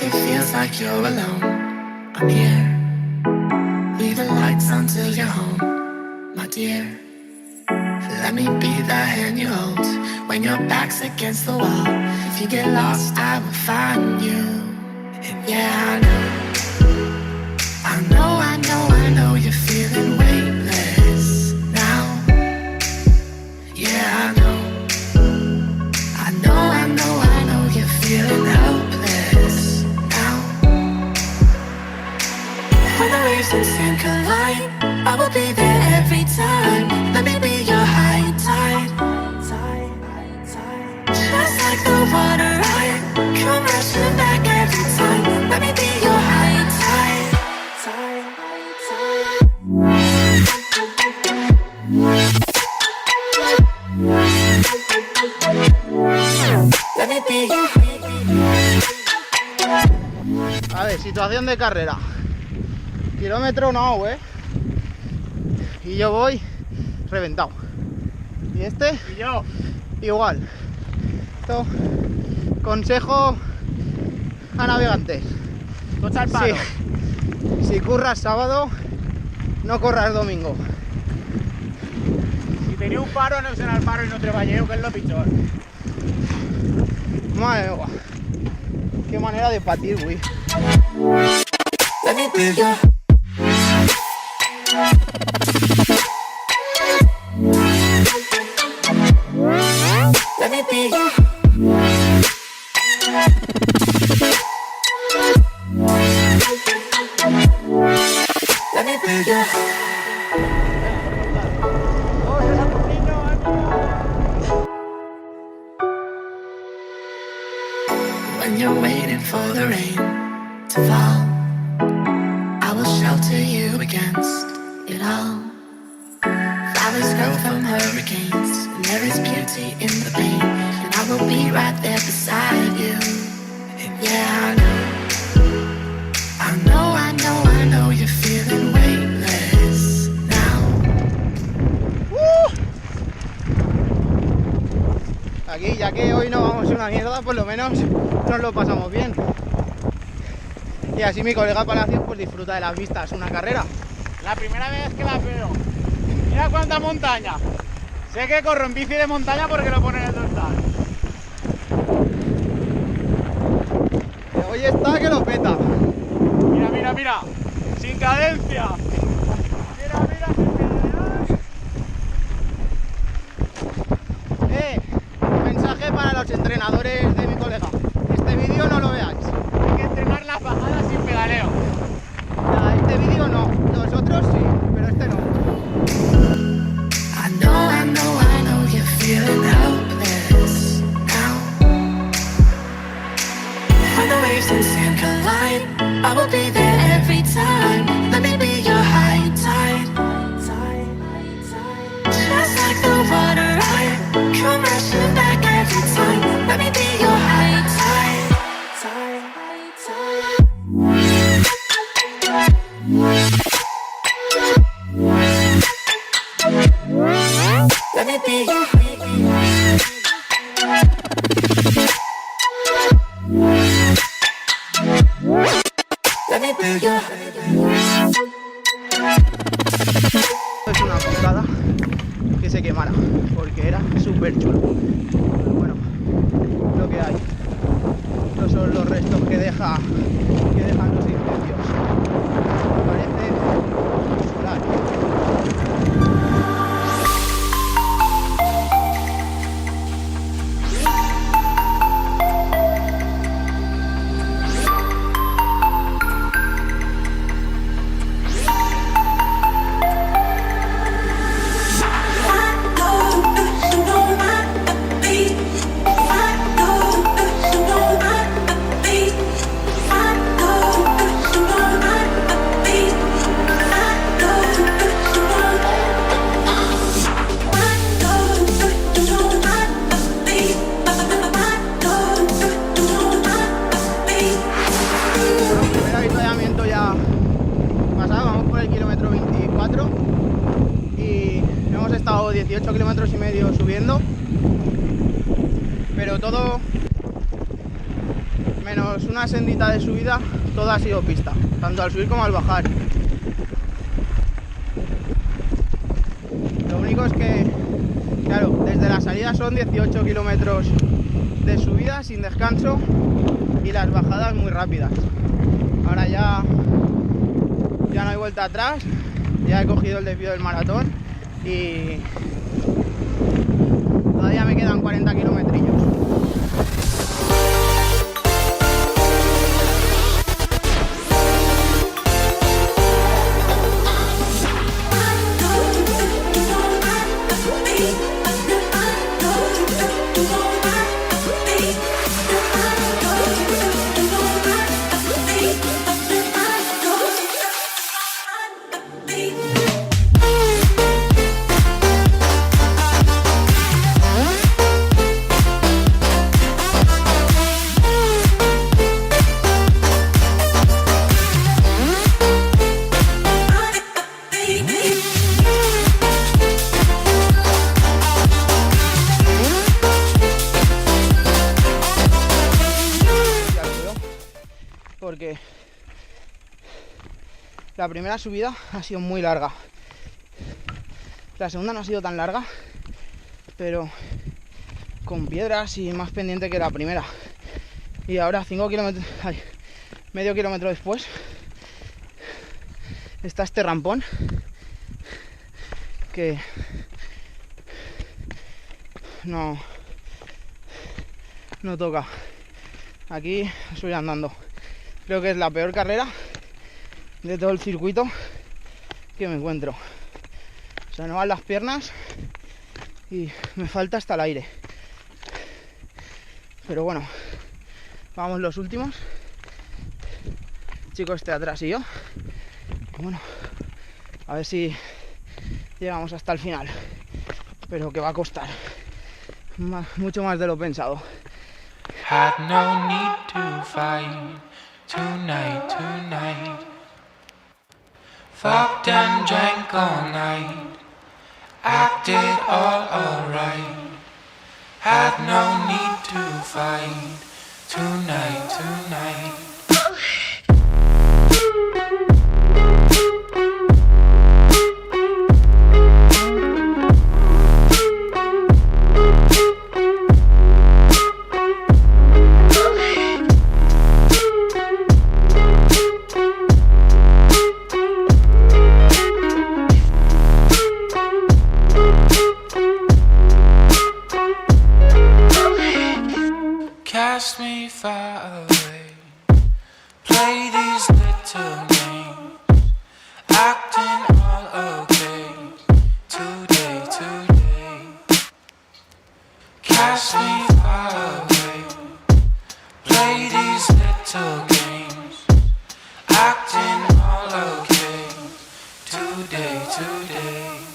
if it feels like you're alone, I'm here. Leave the lights on till you're home, my dear. Let me be the hand you hold when your back's against the wall. If you get lost, I will find you. And yeah, I know you're feeling weightless now. Yeah, I know you're feeling helpless now. When the waves and sand collide, I will be there every time. Let me be your high tide. Just like the water, I come rushing back every time. Let me be your high tide. Let me be your. A ver, situación de carrera. Kilómetro no, y yo voy reventado. Y este, Y yo, igual. Esto, consejo a navegantes. cocha al palo. Si curras sábado, no corras domingo. Si tenía un paro, no será el paro y no treballeo, que es lo pichor. Madre mía, qué manera de patir, güey. Let me be your. Let me be your. Let me be your. When you're waiting for the rain to fall, I will shelter you against it all. Flowers grow from hurricanes, and there is beauty in the pain. And I will be right there beside you. And yeah, I know you're feeling weightless now. Aquí, ya que hoy no vamos a una mierda, por lo menos nos lo pasamos bien. Y así mi colega Palacios pues disfruta de las vistas, una carrera. La primera vez que la veo. Mira cuánta montaña. Sé que corro en bici de montaña porque lo pone en el dorsal. Hoy está que lo peta. Mira. Sin cadencia. Mira, sin cadencia. Mensaje para los entrenadores de mi colega. Este vídeo no lo veáis. Hay que entrenar las bajadas sin pedaleo. Este vídeo no, los otros sí, pero este no. I know you're feeling helpless now. When the waves and sand collide, I will be there every time. Let me be your high tide. Just like the water, I come rushing back every time. Let me be your high tide. Let me be your. Let me be your. Es una putada que se quemara, porque era súper chulo. Pero bueno, lo que hay. Estos son los restos que dejan los incendios. Parece solar. Hemos estado 18 kilómetros y medio subiendo, pero todo menos una sendita de subida, todo ha sido pista, tanto al subir como al bajar. Lo único es que, claro, desde la salida son 18 kilómetros de subida sin descanso y las bajadas muy rápidas. Ahora ya no hay vuelta atrás, ya he cogido el desvío del maratón y todavía me quedan 40 kilometrillos. Porque la primera subida ha sido muy larga, la segunda no ha sido tan larga, pero con piedras y más pendiente que la primera. Y ahora 5 kilómetros, medio kilómetro después, está este rampón que no toca. Aquí estoy andando. Creo que es la peor carrera de todo el circuito que me encuentro. O sea, no van las piernas y me falta hasta el aire. Pero bueno, vamos los últimos. El chico este atrás y yo. Bueno, a ver si llegamos hasta el final. Pero que va a costar mucho más de lo pensado. Had no need to fight tonight. Fucked and drank all night, acted all alright. Had no need to fight tonight. Cast me far away, play these little games, acting all okay, today. Cast me far away, play these little games, acting all okay, today.